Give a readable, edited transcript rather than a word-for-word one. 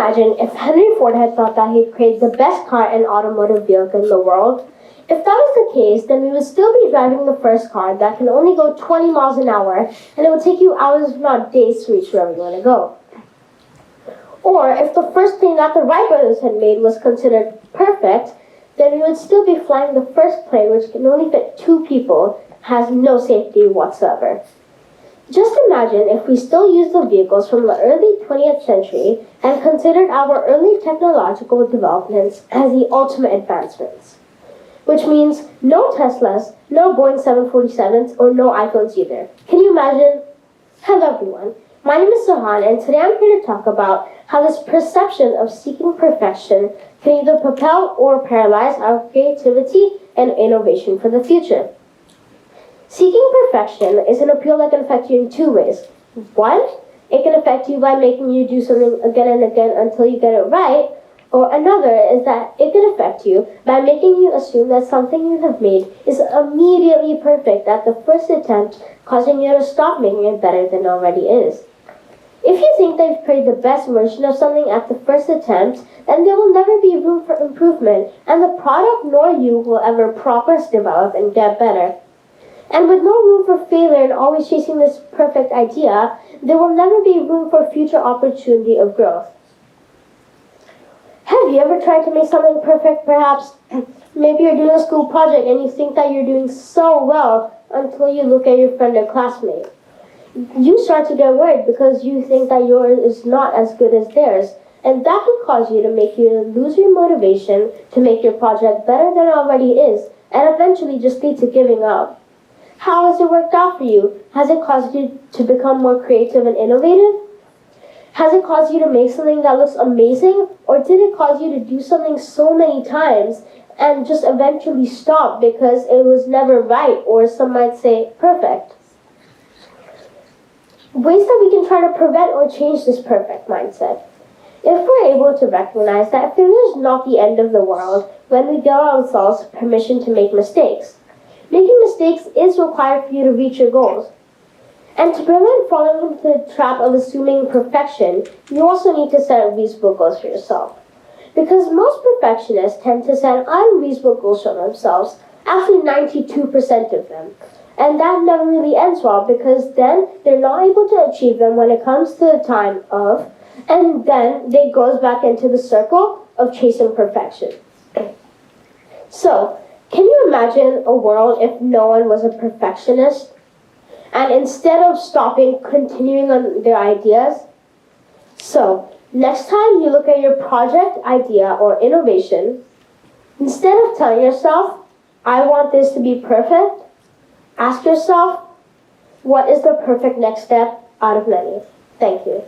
imagine if Henry Ford had thought that he'd create the best car and automotive vehicle in the world? If that was the case, then we would still be driving the first car that can only go 20 miles an hour, and it would take you hours, if not days, to reach where we want to go. Or if the first plane that the Wright brothers had made was considered perfect, then we would still be flying the first plane, which can only fit 2 people, has no safety whatsoever. Just imagine if we still used the vehicles from the early 20th century and considered our early technological developments as the ultimate advancements. Which means no Teslas, no Boeing 747s, or no iPhones either. Can you imagine? Hello everyone, my name is Sohan, and today I'm here to talk about how this perception of seeking perfection can either propel or paralyze our creativity and innovation for the future. Seeking perfection is an appeal that can affect you in 2 ways. 1, it can affect you by making you do something again and again until you get it right, or another is that it can affect you by making you assume that something you have made is immediately perfect at the first attempt, causing you to stop making it better than it already is. If you think that you've created the best version of something at the first attempt, then there will never be room for improvement, and the product nor you will ever progress, develop, and get better. And with no room for failure and always chasing this perfect idea, there will never be room for future opportunity of growth. Have you ever tried to make something perfect, perhaps? Maybe you're doing a school project and you think that you're doing so well until you look at your friend or classmate. You start to get worried because you think that yours is not as good as theirs, and that can cause you to make you lose your motivation to make your project better than it already is, and eventually just lead to giving up. How has it worked out for you? Has it caused you to become more creative and innovative? Has it caused you to make something that looks amazing? Or did it cause you to do something so many times and just eventually stop because it was never right, or some might say perfect? Ways that we can try to prevent or change this perfect mindset. If we're able to recognize that failure is not the end of the world when we give ourselves permission to make mistakes. Making mistakes is required for you to reach your goals. And to prevent falling into the trap of assuming perfection, you also need to set reasonable goals for yourself. Because most perfectionists tend to set unreasonable goals for themselves, actually 92% of them. And that never really ends well, because then they're not able to achieve them when it comes to the time of, and then they goes back into the circle of chasing perfection. So, can you imagine a world if no one was a perfectionist? And instead of stopping, continuing on their ideas? So, next time you look at your project, idea, or innovation, instead of telling yourself, I want this to be perfect, ask yourself, what is the perfect next step out of many? Thank you.